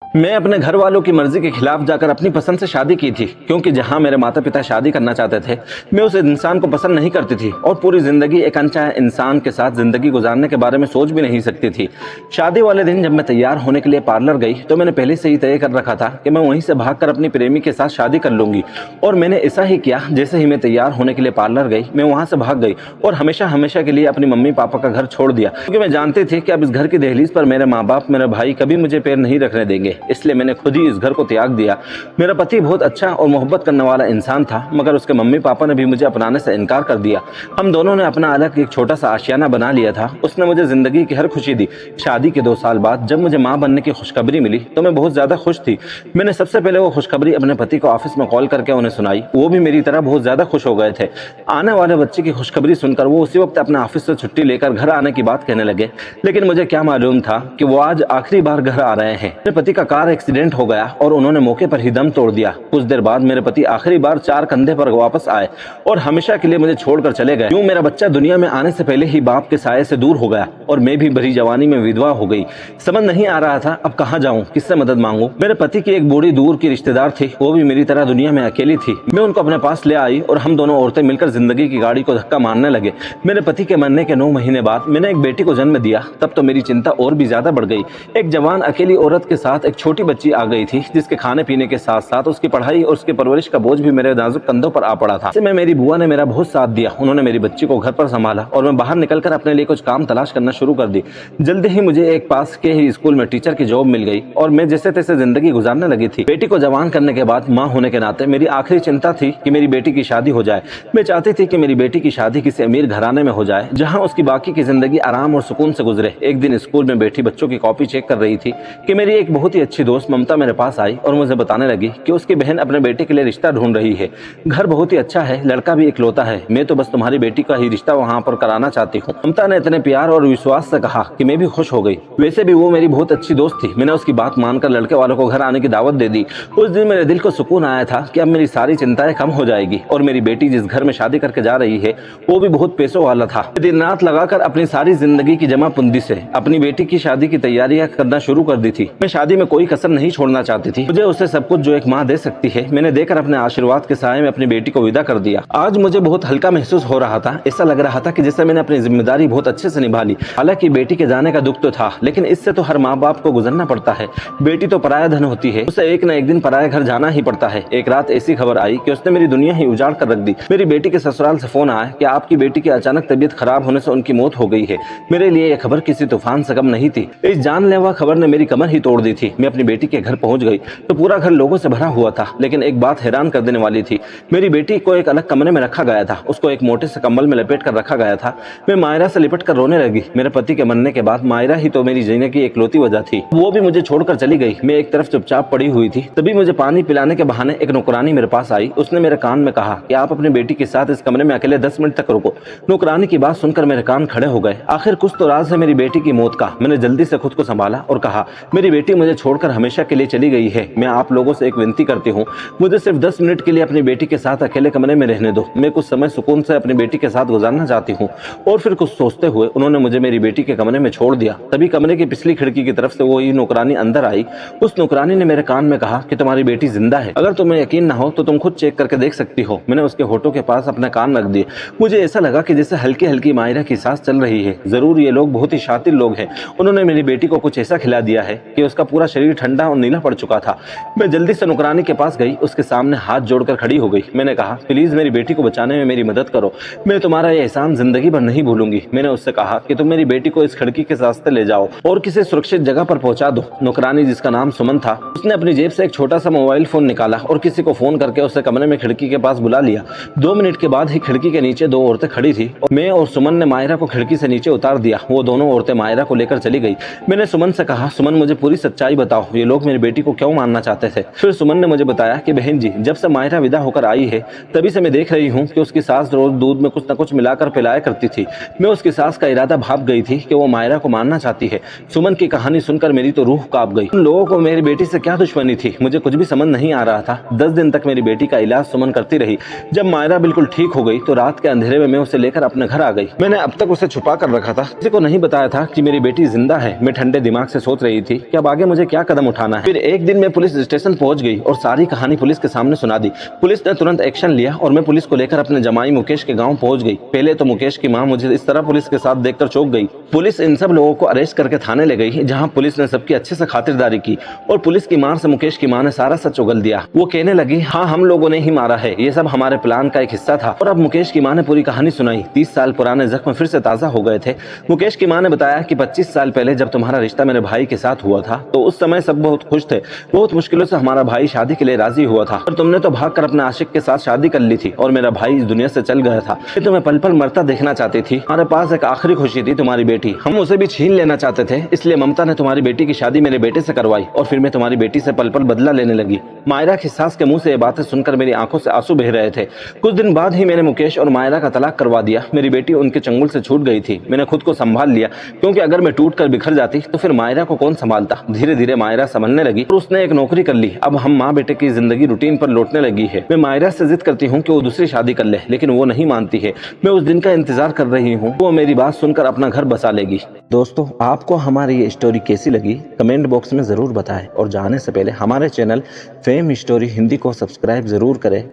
मैं अपने घर वालों की मर्जी के खिलाफ जाकर अपनी पसंद से शादी की थी, क्योंकि जहां मेरे माता पिता शादी करना चाहते थे, मैं उस इंसान को पसंद नहीं करती थी और पूरी जिंदगी एक अनचाहे इंसान के साथ जिंदगी गुजारने के बारे में सोच भी नहीं सकती थी। शादी वाले दिन जब मैं तैयार होने के लिए पार्लर गई तो मैंने पहले से ही तय कर रखा था कि मैं वहीं से भागकर अपनी प्रेमी के साथ शादी कर लूंगी, और मैंने ऐसा ही किया। जैसे ही मैं तैयार होने के लिए पार्लर गई, मैं वहां से भाग गई और हमेशा हमेशा के लिए अपनी मम्मी पापा का घर छोड़ दिया, क्योंकि मैं जानती थी कि अब इस घर की दहलीज पर मेरे माँ बाप, मेरे भाई कभी मुझे पैर नहीं रखने देंगे। इसलिए मैंने खुद ही इस घर को त्याग दिया। मेरा पति बहुत अच्छा और मोहब्बत करने वाला इंसान था, मगर उसके मम्मी पापा ने भी मुझे अपनाने से इनकार कर दिया। हम दोनों ने अपना अलग एक छोटा सा आशियाना बना लिया था। उसने मुझे जिंदगी की हर खुशी दी। शादी के 2 साल बाद जब मुझे माँ बनने की खुशखबरी मिली तो मैं बहुत ज्यादा खुश थी। मैंने सबसे पहले वो खुशखबरी अपने पति को ऑफिस में कॉल करके उन्हें सुनाई। वो भी मेरी तरह बहुत ज्यादा खुश हो गए थे। आने वाले बच्चे की खुशखबरी सुनकर वो उसी वक्त अपने ऑफिस से छुट्टी लेकर घर आने की बात कहने लगे। लेकिन मुझे क्या मालूम था कि वो आज आखिरी बार घर आ रहे हैं। मेरे पति का कार एक्सीडेंट हो गया और उन्होंने मौके पर ही दम तोड़ दिया। कुछ देर बाद मेरे पति आखिरी बार 4 कंधे पर वापस आए और हमेशा के लिए मुझे छोड़कर चले गए। यूं मेरा बच्चा दुनिया में आने से पहले ही बाप के साये से दूर हो गया और मैं भी भरी जवानी में विधवा हो गई। समझ नहीं आ रहा था अब कहाँ जाऊं, किससे मदद मांगूं। मेरे पति की एक बूढ़ी दूर की रिश्तेदार थी, वो भी मेरी तरह दुनिया में अकेली थी। मैं उनको अपने पास ले आई और हम दोनों औरतें मिलकर जिंदगी की गाड़ी को धक्का मारने लगे। मेरे पति के मरने के 9 महीने बाद मैंने एक बेटी को जन्म दिया। तब तो मेरी चिंता और भी ज्यादा बढ़ गई। एक जवान अकेली औरत के साथ एक छोटी बच्ची आ गई थी, जिसके खाने पीने के साथ साथ उसकी पढ़ाई और उसकी परवरिश का बोझ भी मेरे नाजुक कंधों पर आ पड़ा था। में मेरी बुआ ने मेरा बहुत साथ दिया। उन्होंने मेरी बच्ची को घर पर संभाला और मैं बाहर निकलकर अपने लिए कुछ काम तलाश करना शुरू कर दी। जल्दी ही मुझे एक पास के ही स्कूल में टीचर की जॉब मिल गई और मैं जैसे तैसे जिंदगी गुजारने लगी थी। बेटी को जवान करने के बाद माँ होने के नाते मेरी आखिरी चिंता थी कि मेरी बेटी की शादी हो जाए। मैं चाहती थी कि मेरी बेटी की शादी किसी अमीर घराने में हो जाए, जहाँ उसकी बाकी की जिंदगी आराम और सुकून से गुजरे। एक दिन स्कूल में बैठी बच्चों की कॉपी चेक कर रही थी कि मेरी एक बहुत ही अच्छी दोस्त ममता मेरे पास आई और मुझे बताने लगी कि उसकी बहन अपने बेटे के लिए रिश्ता ढूंढ रही है। घर बहुत ही अच्छा है, लड़का भी इकलौता है। मैं तो बस तुम्हारी बेटी का ही रिश्ता वहाँ पर कराना चाहती हूँ। ममता ने इतने प्यार और विश्वास से कहा कि मैं भी खुश हो गई। वैसे भी वो मेरी बहुत अच्छी दोस्त थी। मैंने उसकी बात मानकर लड़के वालों को घर आने की दावत दे दी। उस दिन मेरे दिल को सुकून आया था कि अब मेरी सारी चिंताएं कम हो जाएगी और मेरी बेटी जिस घर में शादी करके जा रही है वो भी बहुत पैसों वाला था। दिन रात लगाकर अपनी सारी जिंदगी की जमा पूंजी से अपनी बेटी की शादी की तैयारियां करना शुरू कर दी थी। मैं शादी में कोई कसर नहीं छोड़ना चाहती थी। मुझे उसे सब कुछ जो एक माँ दे सकती है मैंने देकर अपने आशीर्वाद के साए में अपनी बेटी को विदा कर दिया। आज मुझे बहुत हल्का महसूस हो रहा था। ऐसा लग रहा था कि जैसे मैंने अपनी जिम्मेदारी बहुत अच्छे से निभा ली। हालांकि बेटी के जाने का दुख तो था, लेकिन इससे तो हर माँ बाप को गुजरना पड़ता है। बेटी तो पराया धन होती है, उसे एक न एक दिन पराया घर जाना ही पड़ता है। एक रात ऐसी खबर आई कि उसने मेरी दुनिया ही उजाड़ कर रख दी। मेरी बेटी के ससुराल से फोन आया कि आपकी बेटी की अचानक तबीयत खराब होने से उनकी मौत हो गई है। मेरे लिए यह खबर किसी तूफान से कम नहीं थी। इस जानलेवा खबर ने मेरी कमर ही तोड़ दी थी। मैं अपनी बेटी के घर पहुंच गई तो पूरा घर लोगों से भरा हुआ था, लेकिन एक बात हैरान कर देने वाली थी। मेरी बेटी को एक अलग कमरे में रखा गया था। उसको एक मोटे से कंबल में लपेट कर रखा गया था। मैं मायरा से लिपट कर रोने लगी। मेरे पति के मरने के बाद मायरा ही तो मेरी जीने की एकलौती वजह थी। वो भी मुझे छोड़कर चली गई। मैं एक तरफ चुपचाप पड़ी हुई थी। तभी मुझे पानी पिलाने के बहाने एक नौकरानी मेरे पास आई। उसने मेरे कान में कहा कि आप अपनी बेटी के साथ इस कमरे में अकेले 10 मिनट तक रुको। नौकरानी की बात सुनकर मेरे कान खड़े हो गए। आखिर कुछ तो राज है मेरी बेटी की मौत का। मैंने जल्दी से खुद को संभाला और कहा, मेरी बेटी मुझे छोड़कर हमेशा के लिए चली गई है। मैं आप लोगों से एक विनती करती हूँ, मुझे सिर्फ 10 मिनट के लिए अपनी बेटी के साथ अकेले कमरे में रहने दो। मैं कुछ समय सुकून से अपनी बेटी के साथ गुजारना चाहती हूँ। और फिर कुछ सोचते हुए उन्होंने मुझे मेरी बेटी के कमरे में छोड़ दिया। तभी कमरे की पिछली खिड़की की तरफ से वो ही नौकरानी अंदर आई। उस नौकरानी ने मेरे कान में कहा कि तुम्हारी बेटी जिंदा है। अगर तुम्हें यकीन ना हो तो तुम खुद चेक करके देख सकती हो। मैंने उसके होठों के पास अपने कान रख दिए। मुझे ऐसा लगा कि जैसे हल्की हल्की मायरा की सांस चल रही है। जरूर ये लोग बहुत ही शातिर लोग हैं। उन्होंने मेरी बेटी को कुछ ऐसा खिला दिया है कि उसका पूरा शरीर ठंडा और नीला पड़ चुका था। मैं जल्दी से नौकरानी के पास गई, उसके सामने हाथ जोड़कर खड़ी हो गई। मैंने कहा, प्लीज मेरी बेटी को बचाने में मेरी मदद करो। मैं तुम्हारा ये एहसान जिंदगी भर नहीं भूलूंगी। मैंने उससे कहा कि तुम मेरी बेटी को इस खिड़की के रास्ते ले जाओ और किसी सुरक्षित जगह पर पहुंचा दो। नौकरानी, जिसका नाम सुमन था, उसने अपनी जेब से एक छोटा सा मोबाइल फोन निकाला और किसी को फोन करके उसे कमरे में खिड़की के पास बुला लिया। 2 मिनट के बाद ही खिड़की के नीचे 2 औरतें खड़ी थी। मैं और सुमन ने मायरा को खिड़की से नीचे उतार दिया। वो दोनों औरतें मायरा को लेकर चली गई। मैंने सुमन से कहा, सुमन मुझे पूरी सच्चाई बताओ, ये लोग मेरी बेटी को क्यों मारना चाहते थे। फिर सुमन ने मुझे बताया कि बहन जी, जब से मायरा विदा होकर आई है तभी से मैं देख रही हूँ कि उसकी सास रोज दूध में कुछ न कुछ मिलाकर पिलाया करती थी। मैं उसकी सास का इरादा भाप गई थी कि वो मायरा को मारना चाहती है। सुमन की कहानी सुनकर मेरी तो रूह कांप गई। उन लोगों को मेरी बेटी से क्या दुश्मनी थी, मुझे कुछ भी समझ नहीं आ रहा था। 10 दिन तक मेरी बेटी का इलाज सुमन करती रही। जब मायरा बिल्कुल ठीक हो गई तो रात के अंधेरे में मैं उसे लेकर अपने घर आ गई। मैंने अब तक उसे छुपा कर रखा था, किसी को नहीं बताया था कि मेरी बेटी जिंदा है। मैं ठंडे दिमाग से सोच रही थी कि अब आगे मुझे क्या कदम उठाना है। फिर एक दिन मैं पुलिस स्टेशन पहुंच गई और सारी कहानी पुलिस के सामने सुना दी। पुलिस ने तुरंत एक्शन लिया और मैं पुलिस को लेकर अपने जमाई मुकेश के गाँव पहुंच गई। पहले तो मुकेश की माँ मुझे इस तरह पुलिस के साथ देखकर चौंक गई। पुलिस इन सब लोगों को अरेस्ट करके थाने ले गई, जहाँ पुलिस ने सबकी अच्छे से खातिरदारी की और पुलिस की मार से मुकेश की माँ ने सारा सच उगल दिया। वो कहने लगी, हाँ हम लोगों ने ही मारा है, ये सब हमारे प्लान का एक हिस्सा था। और अब मुकेश की माँ ने पूरी कहानी सुनाई। 30 साल पुराने जख्म फिर से ताजा हो गए थे। मुकेश की माँ ने बताया कि 25 साल पहले जब तुम्हारा रिश्ता मेरे भाई के साथ हुआ था तो उस समय सब बहुत खुश थे। बहुत मुश्किलों से हमारा भाई शादी के लिए राजी हुआ था और तुमने तो भागकर अपने आशिक के साथ शादी कर ली थी और मेरा भाई इस दुनिया से चल गया था। फिर तुम्हें पल पल मरता देखना चाहती थी। हमारे पास एक आखिरी खुशी थी, तुम्हारी बेटी। हम उसे भी छीन लेना चाहते थे, इसलिए ममता ने तुम्हारी बेटी की शादी मेरे बेटे से करवाई और फिर मैं तुम्हारी बेटी से पल पल बदला लेने लगी। मायरा की सास के मुंह से ये बातें सुनकर मेरी आंखों से आंसू बह रहे थे। कुछ दिन बाद ही मैंने मुकेश और मायरा का तलाक करवा दिया। मेरी बेटी उनके चंगुल से छूट गई थी। मैंने खुद को संभाल लिया, क्योंकि अगर मैं टूट कर बिखर जाती तो फिर मायरा को कौन संभालता। धीरे धीरे मायरा संभलने लगी और उसने एक नौकरी कर ली। अब हम माँ बेटे की जिंदगी रूटीन पर लौटने लगी है। मैं मायरा से जिद करती हूँ कि वो दूसरी शादी कर ले, लेकिन वो नहीं मानती है। मैं उस दिन का इंतजार कर रही हूँ, वो मेरी बात सुनकर अपना घर बसा लेगी। दोस्तों, आपको हमारी ये स्टोरी कैसी लगी कमेंट बॉक्स में जरूर बताएं और जाने से पहले हमारे चैनल फेम स्टोरी हिंदी को सब्सक्राइब जरूर करें